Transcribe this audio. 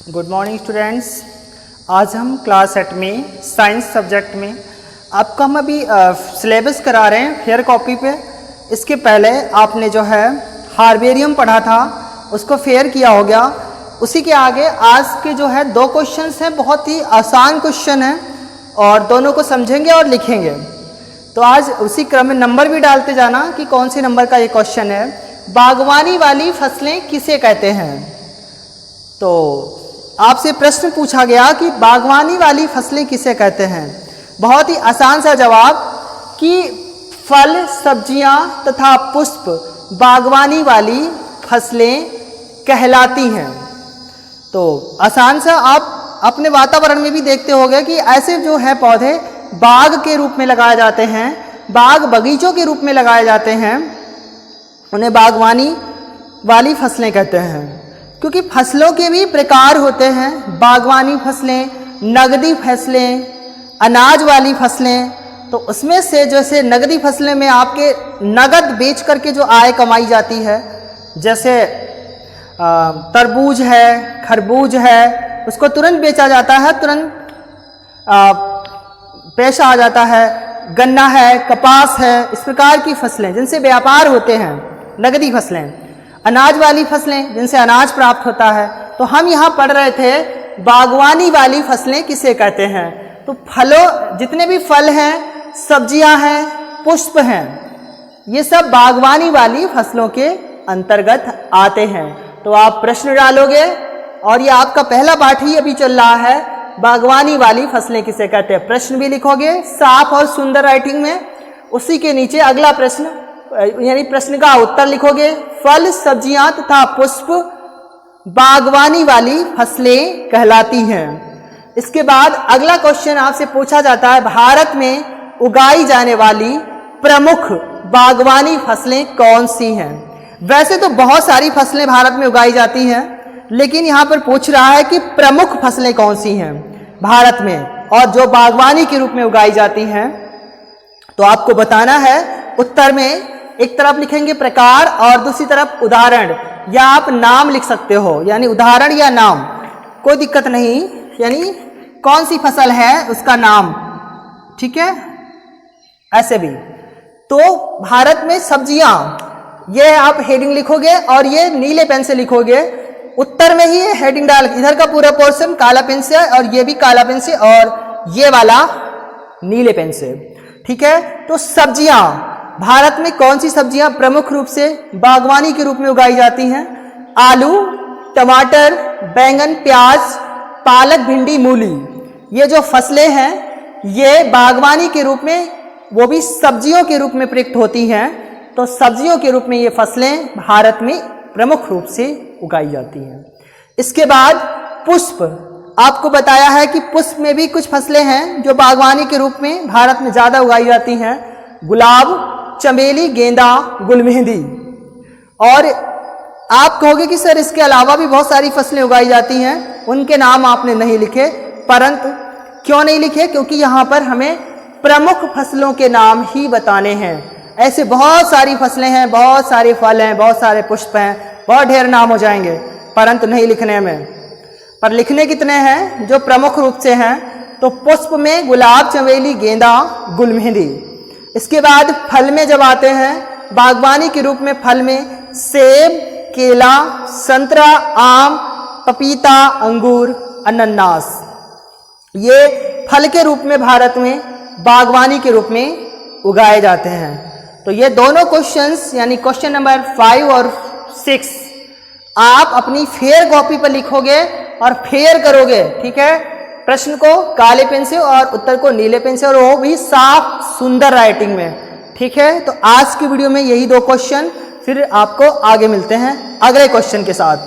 Good morning students. आज हम class 8 में साइंस सब्जेक्ट में आपको हम अभी सिलेबस करा रहे हैं फेयर कॉपी पे। इसके पहले आपने जो है हार्बेरियम पढ़ा था, उसको फेयर किया हो गया। उसी के आगे आज के जो है 2 क्वेश्चंस हैं, बहुत ही आसान क्वेश्चन हैं और दोनों को समझेंगे और लिखेंगे। तो आज उसी क्रम में नंबर भी डालते जाना कि कौन से नंबर का ये क्वेश्चन है। बागवानी वाली फसलें किसे कहते हैं? तो आपसे प्रश्न पूछा गया कि बागवानी वाली फसलें किसे कहते हैं। बहुत ही आसान सा जवाब कि फल, सब्जियां तथा पुष्प बागवानी वाली फसलें कहलाती हैं। तो आसान सा आप अपने वातावरण में भी देखते होंगे कि ऐसे जो है पौधे बाग के रूप में लगाए जाते हैं, बाग बगीचों के रूप में लगाए जाते हैं, उन्हें बागवानी वाली फसलें कहते हैं। क्योंकि फसलों के भी प्रकार होते हैं, बागवानी फसलें, नगदी फसलें, अनाज वाली फसलें। तो उसमें से जैसे नगदी फसलें में आपके नगद बेच करके जो आय कमाई जाती है, जैसे तरबूज है, खरबूज है, उसको तुरंत बेचा जाता है, तुरंत पैसा आ जाता है। गन्ना है, कपास है, इस प्रकार की फसलें जिनसे व्यापार होते हैं, नगदी फसलें। अनाज वाली फसलें जिनसे अनाज प्राप्त होता है। तो हम यहाँ पढ़ रहे थे बागवानी वाली फसलें किसे कहते हैं। तो फलों, जितने भी फल हैं, सब्जियां हैं, पुष्प हैं, ये सब बागवानी वाली फसलों के अंतर्गत आते हैं। तो आप प्रश्न डालोगे और ये आपका पहला पाठ ही अभी चल रहा है, बागवानी वाली फसलें किसे कहते हैं। प्रश्न भी लिखोगे साफ और सुंदर राइटिंग में। उसी के नीचे अगला प्रश्न यानी प्रश्न का उत्तर लिखोगे। फल, सब्जियां तथा पुष्प बागवानी वाली फसलें कहलाती हैं। इसके बाद अगला क्वेश्चन आपसे पूछा जाता है, भारत में उगाई जाने वाली प्रमुख बागवानी फसलें कौन सी हैं। वैसे तो बहुत सारी फसलें भारत में उगाई जाती हैं, लेकिन यहाँ पर पूछ रहा है कि प्रमुख फसलें कौन सी हैं भारत में और जो बागवानी के रूप में उगाई जाती हैं। तो आपको बताना है। उत्तर में एक तरफ लिखेंगे प्रकार और दूसरी तरफ उदाहरण, या आप नाम लिख सकते हो, यानी उदाहरण या नाम, कोई दिक्कत नहीं, यानी कौन सी फसल है उसका नाम, ठीक है, ऐसे भी। तो भारत में सब्जियां, ये आप हेडिंग लिखोगे और ये नीले पेन से लिखोगे। उत्तर में ही हेडिंग डाल, इधर का पूरा पोर्शन काला पेन से और ये भी काला पेन से और ये वाला नीले पेन से, ठीक है। तो सब्जियां, भारत में कौन सी सब्जियां प्रमुख रूप से बागवानी के रूप में उगाई जाती हैं? आलू, टमाटर, बैंगन, प्याज, पालक, भिंडी, मूली। ये जो फसलें हैं ये बागवानी के रूप में, वो भी सब्जियों के रूप में प्रयुक्त होती हैं। तो सब्जियों के रूप में ये फसलें भारत में प्रमुख रूप से उगाई जाती हैं। इसके बाद पुष्प, आपको बताया है कि पुष्प में भी कुछ फसलें हैं जो बागवानी के रूप में भारत में ज़्यादा उगाई जाती हैं। गुलाब, चमेली, गेंदा, गुलमेहंदी। और आप कहोगे कि सर इसके अलावा भी बहुत सारी फसलें उगाई जाती हैं, उनके नाम आपने नहीं लिखे। परंतु क्यों नहीं लिखे? क्योंकि यहाँ पर हमें प्रमुख फसलों के नाम ही बताने हैं। ऐसे बहुत सारी फसलें हैं, बहुत सारे फल हैं, बहुत सारे पुष्प हैं, बहुत ढेर नाम हो जाएंगे, परंतु नहीं लिखने में। पर लिखने कितने हैं जो प्रमुख रूप से हैं? तो पुष्प में गुलाब, चमेली, गेंदा, गुलमेहंदी। इसके बाद फल में जब आते हैं, बागवानी के रूप में फल में सेब, केला, संतरा, आम, पपीता, अंगूर, अनानास, ये फल के रूप में भारत में बागवानी के रूप में उगाए जाते हैं। तो ये दोनों क्वेश्चंस यानी क्वेश्चन नंबर 5 और 6 आप अपनी फेयर कॉपी पर लिखोगे और फेयर करोगे, ठीक है। प्रश्न को काले पेन से और उत्तर को नीले पेन से, और वो भी साफ सुंदर राइटिंग में, ठीक है। तो आज की वीडियो में यही 2 क्वेश्चन, फिर आपको आगे मिलते हैं अगले क्वेश्चन के साथ।